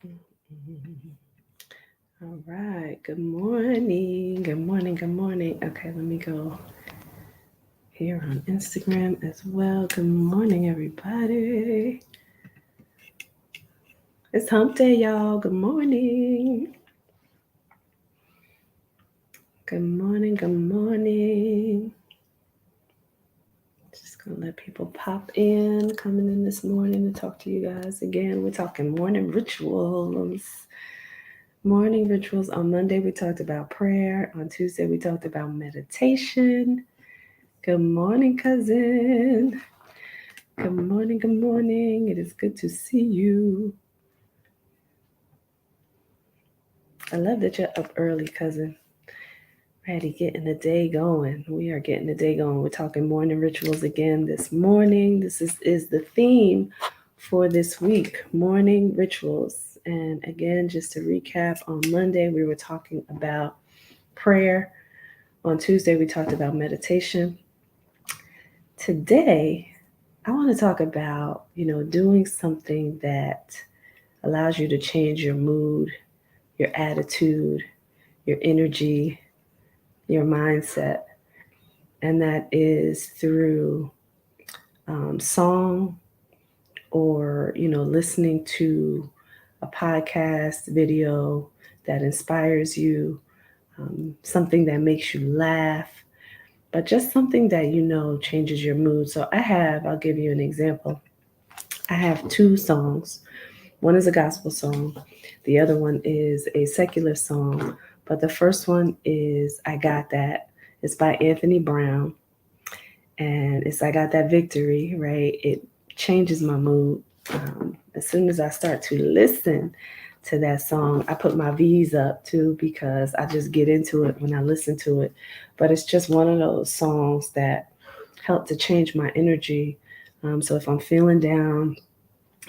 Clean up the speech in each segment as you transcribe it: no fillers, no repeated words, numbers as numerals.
All right. Good morning. Good morning. Good morning. Okay, let me go here on Instagram as well. Good morning, everybody. It's hump day, y'all. Good morning. Good morning. Good morning. Just gonna let people pop in, coming in this morning to talk to you guys again. We're talking morning rituals. Morning rituals. On Monday, we talked about prayer. On Tuesday, we talked about meditation. Good morning, cousin. Good morning. Good morning. It is good to see you. I love that you're up early, cousin. Ready, getting the day going. We are getting the day going. We're talking morning rituals again this morning. This is the theme for this week, morning rituals. And again, just to recap, on Monday we were talking about prayer. On Tuesday we talked about meditation. Today, I want to talk about, doing something that allows you to change your mood, your attitude, your energy, your mindset. And that is through song or, listening to a podcast video that inspires you, something that makes you laugh, but just something that changes your mood. So I'll give you an example. I have two songs. One is a gospel song, the other one is a secular song. But the first one is I Got That. It's by Anthony Brown. And it's I Got That Victory, right? It changes my mood. As soon as I start to listen to that song, I put my V's up too because I just get into it when I listen to it. But it's just one of those songs that help to change my energy. So if I'm feeling down,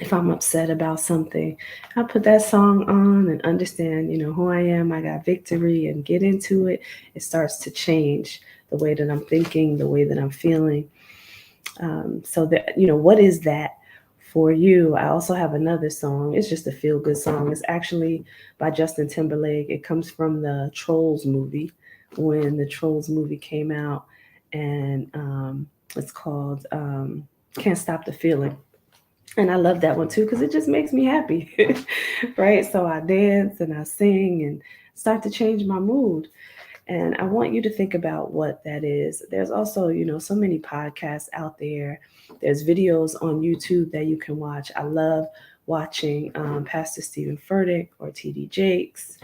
if I'm upset about something, I put that song on and understand, who I am. I got victory and get into it. It starts to change the way that I'm thinking, the way that I'm feeling. So that, what is that for you? I also have another song. It's just a feel good song. It's actually by Justin Timberlake. It comes from the Trolls movie when the Trolls movie came out. And it's called Can't Stop the Feeling. And I love that one too because it just makes me happy, right? So I dance and I sing and start to change my mood. And I want you to think about what that is. There's also, so many podcasts out there. There's videos on YouTube that you can watch. I love watching Pastor Stephen Furtick or TD Jakes,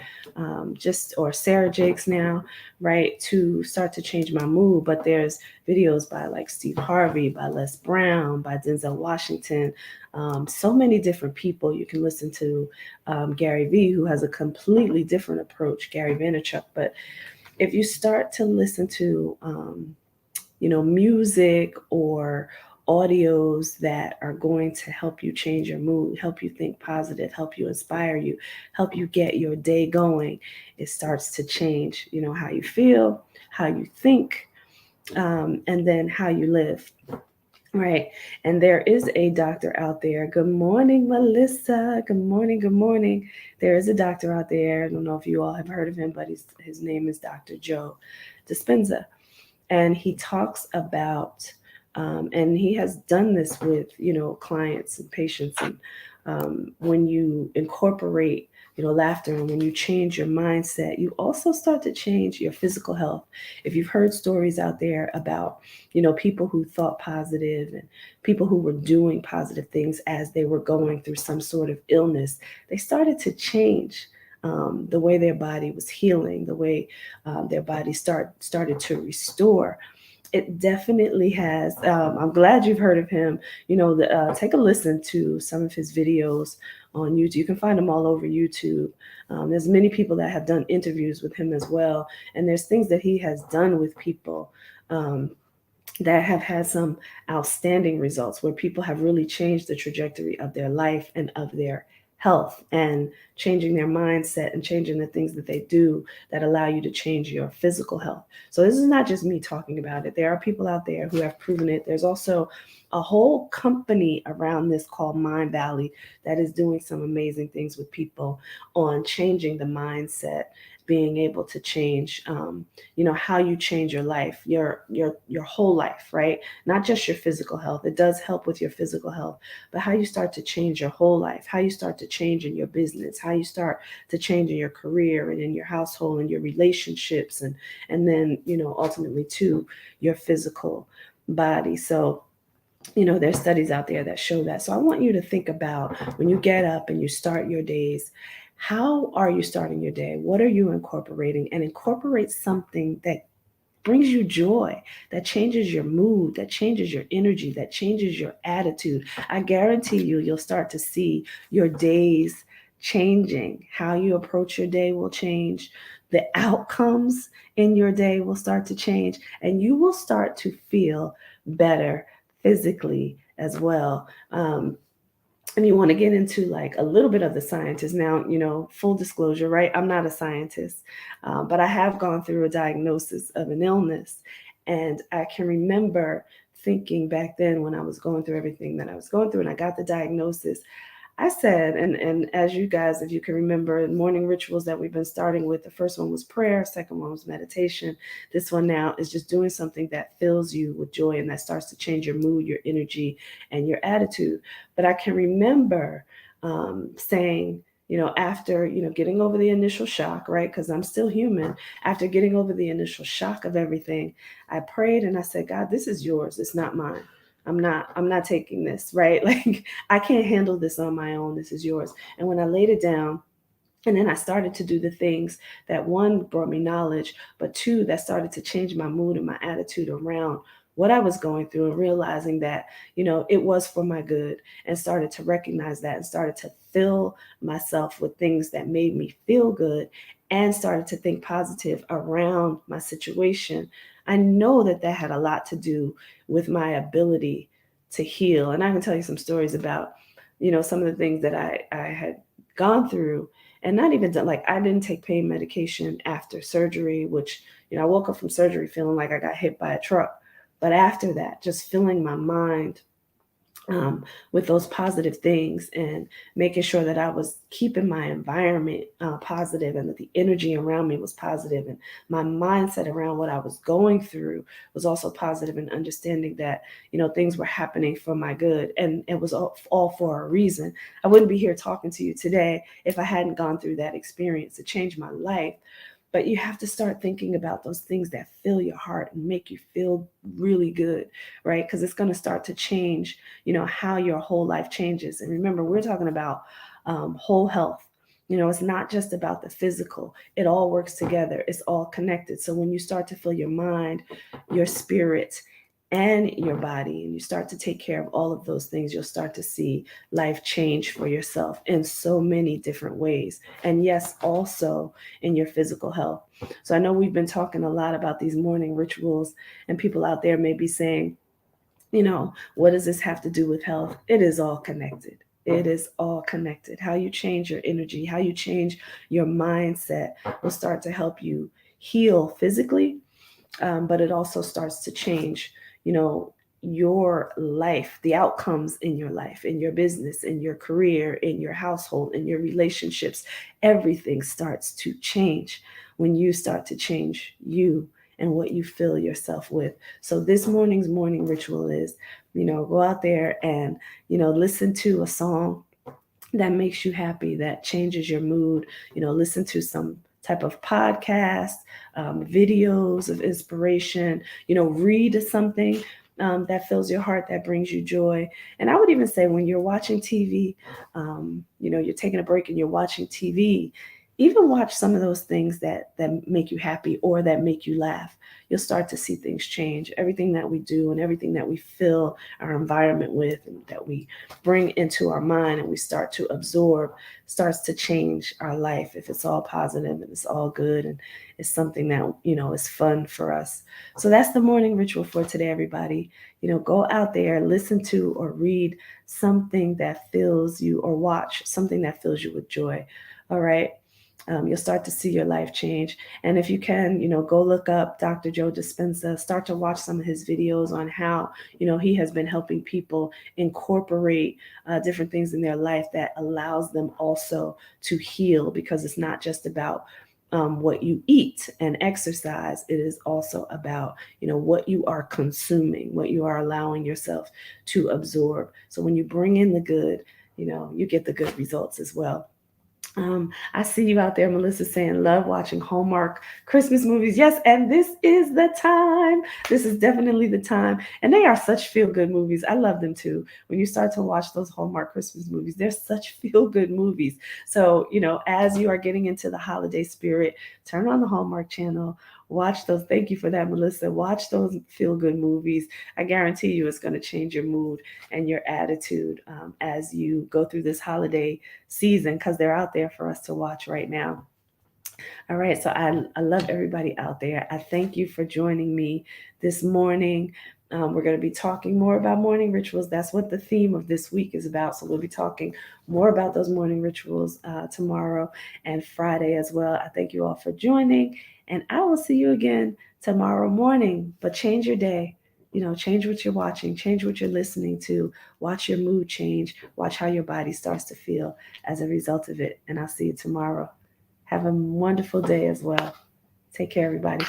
just or Sarah Jakes now, right, to start to change my mood. But there's videos by like Steve Harvey, by Les Brown, by Denzel Washington, so many different people you can listen to. Gary Vee, who has a completely different approach, Gary Vaynerchuk. But if you start to listen to music or audios that are going to help you change your mood, help you think positive, help you inspire you, help you get your day going, it starts to change, how you feel, how you think, and then how you live. Right. And there is a doctor out there. Good morning, Melissa. Good morning. Good morning. There is a doctor out there. I don't know if you all have heard of him, but his name is Dr. Joe Dispenza. And he talks about, and he has done this with, clients and patients. And when you incorporate, laughter, and when you change your mindset, you also start to change your physical health. If you've heard stories out there about, people who thought positive and people who were doing positive things as they were going through some sort of illness, they started to change the way their body was healing, the way their body started to restore. It definitely has. I'm glad you've heard of him. Take a listen to some of his videos on YouTube. You can find them all over YouTube. There's many people that have done interviews with him as well, and there's things that he has done with people um, that have had some outstanding results, where people have really changed the trajectory of their life and of their health and changing their mindset and changing the things that they do that allow you to change your physical health. So this is not just me talking about it. There are people out there who have proven it. There's also a whole company around this called Mindvalley that is doing some amazing things with people on changing the mindset, being able to change, how you change your life, your whole life, right? Not just your physical health. It does help with your physical health, but how you start to change your whole life, how you start to change in your business, how you start to change in your career and in your household and your relationships, and then ultimately to your physical body. So there's studies out there that show that. So I want you to think about when you get up and you start your days, how are you starting your day? What are you incorporating? And incorporate something that brings you joy, that changes your mood, that changes your energy, that changes your attitude. I guarantee you'll start to see your days changing. How you approach your day will change. The outcomes in your day will start to change, and you will start to feel better physically as well. And you want to get into like a little bit of the scientist now, full disclosure, right? I'm not a scientist, but I have gone through a diagnosis of an illness. And I can remember thinking back then when I was going through everything that I was going through and I got the diagnosis, I said, and as you guys, if you can remember, morning rituals that we've been starting with, the first one was prayer, second one was meditation. This one now is just doing something that fills you with joy and that starts to change your mood, your energy, and your attitude. But I can remember saying, after, getting over the initial shock, right? Because I'm still human. After getting over the initial shock of everything, I prayed and I said, God, this is yours. It's not mine. I'm not taking this, right? Like I can't handle this on my own. This is yours. And when I laid it down, and then I started to do the things that one brought me knowledge, but two that started to change my mood and my attitude around what I was going through and realizing that, it was for my good, and started to recognize that and started to fill myself with things that made me feel good and started to think positive around my situation. I know that that had a lot to do with my ability to heal. And I can tell you some stories about, some of the things that I had gone through, and not even like I didn't take pain medication after surgery, which, I woke up from surgery feeling like I got hit by a truck. But after that, just filling my mind with those positive things and making sure that I was keeping my environment positive and that the energy around me was positive and my mindset around what I was going through was also positive, and understanding that, things were happening for my good and it was all for a reason. I wouldn't be here talking to you today if I hadn't gone through that experience to change my life. But you have to start thinking about those things that fill your heart and make you feel really good, right? Because it's going to start to change, how your whole life changes. And remember, we're talking about whole health. It's not just about the physical. It all works together. It's all connected. So when you start to fill your mind, your spirit, and your body, and you start to take care of all of those things, you'll start to see life change for yourself in so many different ways. And yes, also in your physical health. So I know we've been talking a lot about these morning rituals, and people out there may be saying, what does this have to do with health? It is all connected. It is all connected. How you change your energy, how you change your mindset will start to help you heal physically, but it also starts to change, your life, the outcomes in your life, in your business, in your career, in your household, in your relationships. Everything starts to change when you start to change you and what you fill yourself with. So this morning's morning ritual is, go out there and, listen to a song that makes you happy, that changes your mood. Listen to some type of podcast, videos of inspiration, read something that fills your heart, that brings you joy. And I would even say when you're watching TV, you're taking a break and you're watching TV, even watch some of those things that make you happy or that make you laugh. You'll start to see things change. Everything that we do and everything that we fill our environment with and that we bring into our mind and we start to absorb starts to change our life if it's all positive and it's all good and it's something that is fun for us. So that's the morning ritual for today, everybody. Go out there, listen to or read something that fills you, or watch something that fills you with joy. All right. You'll start to see your life change. And if you can, go look up Dr. Joe Dispenza, start to watch some of his videos on how, he has been helping people incorporate different things in their life that allows them also to heal, because it's not just about what you eat and exercise. It is also about, what you are consuming, what you are allowing yourself to absorb. So when you bring in the good, you get the good results as well. I see you out there, Melissa, saying love watching Hallmark Christmas movies. Yes, and this is the time. This is definitely the time. And they are such feel-good movies. I love them too. When you start to watch those Hallmark Christmas movies, they're such feel-good movies. So, as you are getting into the holiday spirit, turn on the Hallmark Channel. Watch those. Thank you for that, Melissa. Watch those feel-good movies. I guarantee you it's going to change your mood and your attitude as you go through this holiday season, because they're out there for us to watch right now. All right, so I love everybody out there. I thank you for joining me this morning. We're going to be talking more about morning rituals. That's what the theme of this week is about. So we'll be talking more about those morning rituals tomorrow and Friday as well. I thank you all for joining, and I will see you again tomorrow morning. But change your day. Change what you're watching, change what you're listening to, watch your mood change, watch how your body starts to feel as a result of it. And I'll see you tomorrow. Have a wonderful day as well. Take care, everybody.